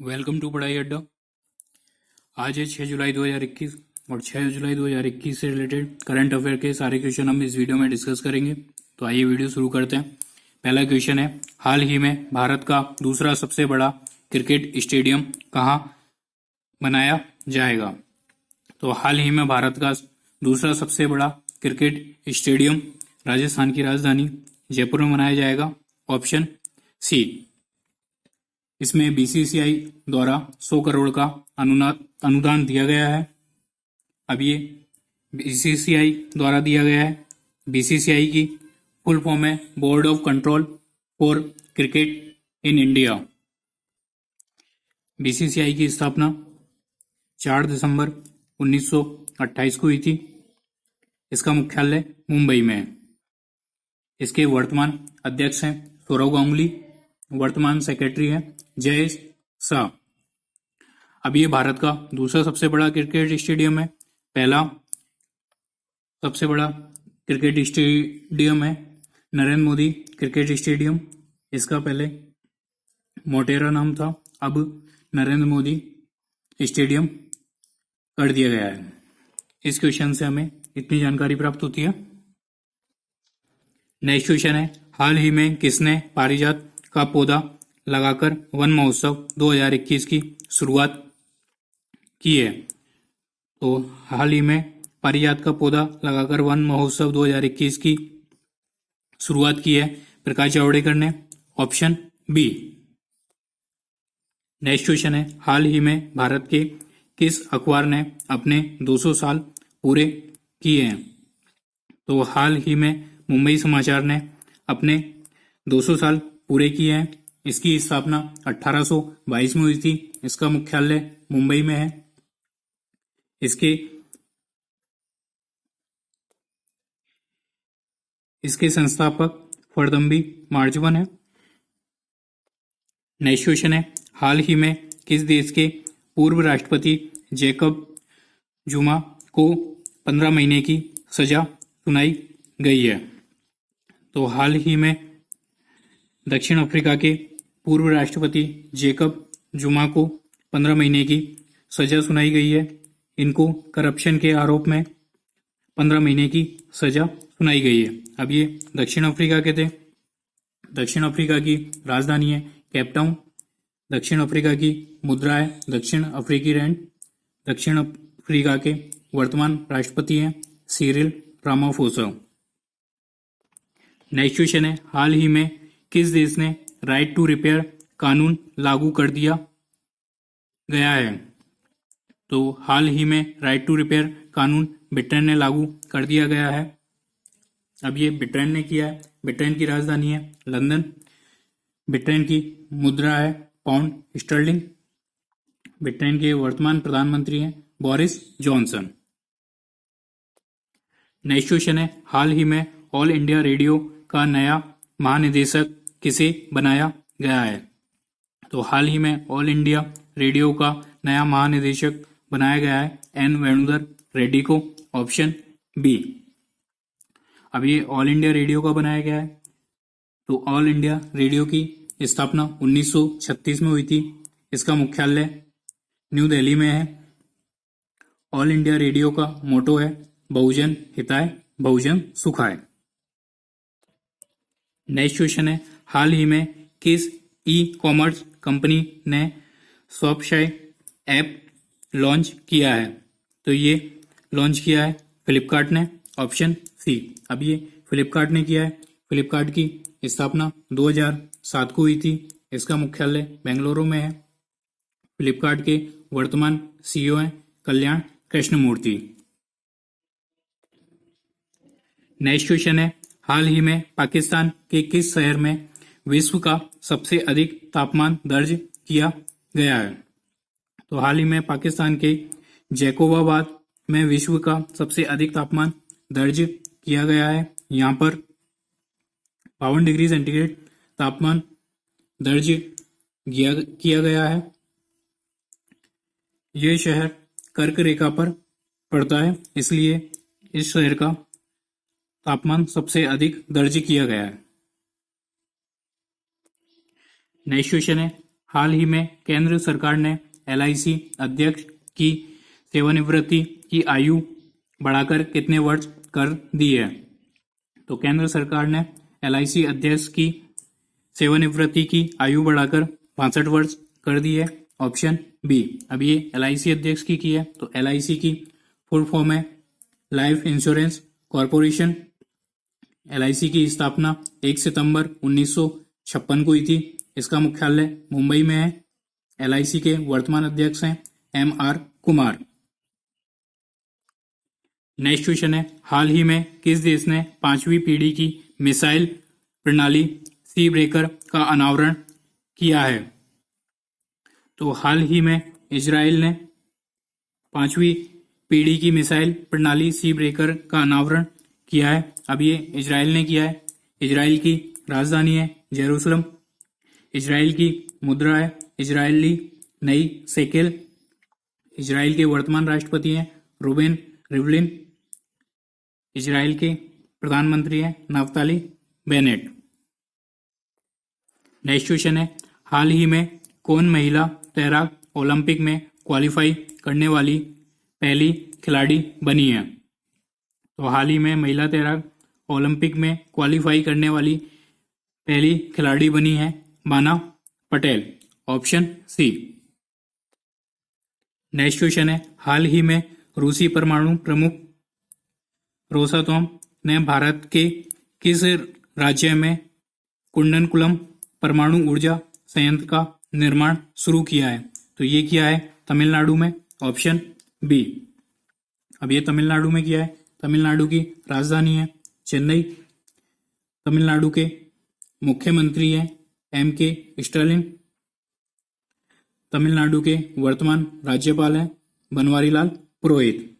Welcome to पढ़ाई अड्डा। आज है 6 जुलाई 2021 और 6 जुलाई 2021 से रिलेटेड करंट अफेयर के सारे क्वेश्चन हम इस वीडियो में डिस्कस करेंगे। तो आइए वीडियो शुरू करते हैं। पहला क्वेश्चन है, हाल ही में भारत का दूसरा सबसे बड़ा क्रिकेट स्टेडियम कहाँ बनाया जाएगा? तो हाल ही में भारत का दूसरा सबसे बड़ा क्रिकेट स्टेडियम राजस्थान की राजधानी जयपुर में बनाया जाएगा। Option C. इसमें बीसीसीआई द्वारा 100 करोड़ का अनुदान दिया गया है। अब ये बीसीसीआई द्वारा दिया गया है। बीसीसीआई की फुल फॉर्म है board of control for cricket in India. BCCI की स्थापना 4 दिसंबर 1928 को हुई थी। इसका मुख्यालय मुंबई में है। इसके वर्तमान अध्यक्ष हैं सौरव गांगुली, वर्तमान सेक्रेटरी है जय शाह। अब ये भारत का दूसरा सबसे बड़ा क्रिकेट स्टेडियम है। पहला सबसे बड़ा क्रिकेट स्टेडियम है नरेंद्र मोदी क्रिकेट स्टेडियम। इसका पहले मोटेरा नाम था, अब नरेंद्र मोदी स्टेडियम कर दिया गया है। इस क्वेश्चन से हमें इतनी जानकारी प्राप्त होती है। नेक्स्ट क्वेश्चन है, हाल ही में किसने पारिजात का पौधा लगाकर वन महोत्सव 2021 की शुरुआत की है? तो हाल ही में पारिजात का पौधा लगाकर वन महोत्सव 2021 की शुरुआत की है प्रकाश जावड़ेकर ने। Option B. नेक्स्ट क्वेश्चन है, हाल ही में भारत के किस अखबार ने अपने 200 साल पूरे किए हैं? तो हाल ही में मुंबई समाचार ने अपने 200 साल पूरे किए हैं। इसकी स्थापना 1822 में हुई थी। इसका मुख्यालय मुंबई में है। इसके संस्थापक फर्दम्बी मार्जवन है। नेक्स्ट क्वेश्चन है, हाल ही में किस देश के पूर्व राष्ट्रपति जैकब जुमा को 15 महीने की सजा सुनाई गई है? तो हाल ही में दक्षिण अफ्रीका के पूर्व राष्ट्रपति जैकब जुमा को 15 महीने की सजा सुनाई गई है। इनको करप्शन के आरोप में 15 महीने की सजा सुनाई गई है। अब ये दक्षिण अफ्रीका के थे। दक्षिण अफ्रीका की राजधानी है केपटाउन। दक्षिण अफ्रीका की मुद्रा है दक्षिण अफ्रीकी रैंड। दक्षिण अफ्रीका के वर्तमान राष्ट्रपति हैं सिरिल रामाफोसा। नेक्स्ट क्वेश्चन है, हाल ही में किस देश ने राइट टू रिपेयर कानून लागू कर दिया गया है? तो हाल ही में राइट टू रिपेयर कानून ब्रिटेन ने लागू कर दिया गया है। अब ये ब्रिटेन ने किया है। ब्रिटेन की राजधानी है लंदन। ब्रिटेन की मुद्रा है पाउंड स्टर्लिंग। ब्रिटेन के वर्तमान प्रधानमंत्री हैं बोरिस जॉनसन। नेक्स्ट क्वेश्चन है, हाल ही में ऑल इंडिया रेडियो का नया महानिदेशक किसे बनाया गया है? तो हाल ही में ऑल इंडिया रेडियो का नया महानिदेशक बनाया गया है एन वेणुधर रेड्डी को। Option B. अब ये ऑल इंडिया रेडियो का बनाया गया है। तो ऑल इंडिया रेडियो की स्थापना 1936 में हुई थी। इसका मुख्यालय न्यू दिल्ली में है। ऑल इंडिया रेडियो का मोटो है बहुजन हिताय बहुजन सुखाय। नेक्स्ट क्वेश्चन है, हाल ही में किस ई कॉमर्स कंपनी ने शॉपशाई ऐप लॉन्च किया है? तो ये लॉन्च किया है फ्लिपकार्ट ने। Option C. अब ये फ्लिपकार्ट ने किया है। फ्लिपकार्ट की स्थापना 2007 को हुई थी। इसका मुख्यालय बेंगलुरु में है। फ्लिपकार्ट के वर्तमान सीईओ हैं कल्याण कृष्णमूर्ति। नेक्स्ट क्वेश्चन है, हाल ही में पाकिस्तान के किस शहर में विश्व का सबसे अधिक तापमान दर्ज किया गया है? तो हाल ही में पाकिस्तान के जैकोबाबाद में विश्व का सबसे अधिक तापमान दर्ज किया गया है। यहाँ पर 52 डिग्री सेंटीग्रेड तापमान दर्ज किया गया है। यह शहर कर्क रेखा पर पड़ता है, इसलिए इस शहर का तापमान सबसे अधिक दर्ज किया गया है। नेक्स्ट क्वेश्चन है, हाल ही में केंद्र सरकार ने LIC अध्यक्ष की सेवानिवृत्ति की आयु बढ़ाकर कितने वर्ष कर दी है? तो केंद्र सरकार ने LIC अध्यक्ष की सेवानिवृत्ति की आयु बढ़ाकर 65 वर्ष कर दी है। Option B. अब ये LIC अध्यक्ष की है, तो LIC की फुल फॉर्म है लाइफ इंश्योरेंस कॉरपोरेशन। LIC की स्थापना 1 सितंबर 1956 को हुई थी। इसका मुख्यालय मुंबई में है। LIC के वर्तमान अध्यक्ष हैं MR कुमार। नेक्स्ट क्वेश्चन है, हाल ही में किस देश ने 5वीं पीढ़ी की मिसाइल प्रणाली सी ब्रेकर का अनावरण किया है? तो हाल ही में इजराइल ने 5वीं पीढ़ी की मिसाइल प्रणाली सी ब्रेकर का अनावरण किया है। अब ये इजराइल ने किया है। इजराइल की राजधानी है जेरूसलम। इजराइल की मुद्रा है इजरायली नई शेकेल। इजराइल के वर्तमान राष्ट्रपति हैं रूबेन रिवलिन। इजराइल के प्रधानमंत्री हैं नाफ्ताली बेनेट। नेक्स्ट क्वेश्चन है, हाल ही में कौन महिला तैराक ओलंपिक में क्वालिफाई करने वाली पहली खिलाड़ी बनी है? तो हाल ही में महिला तैराक ओलंपिक में क्वालिफाई करने वाली पहली खिलाड़ी बनी है Bana Patel. Option C. Next question है, हाल ही में रूसी परमाणु प्रमुख रोसातोम ने भारत के किस राज्य में कुंडनकुलम परमाणु ऊर्जा संयंत्र का निर्माण शुरू किया है? तो ये किया है तमिलनाडु में। Option B. अब ये तमिलनाडु में किया है। तमिलनाडु की राजधानी है चेन्नई। तमिलनाडु के मुख्यमंत्री हैं MK स्टालिन। तमिलनाडु के वर्तमान राज्यपाल हैं बनवारीलाल पुरोहित।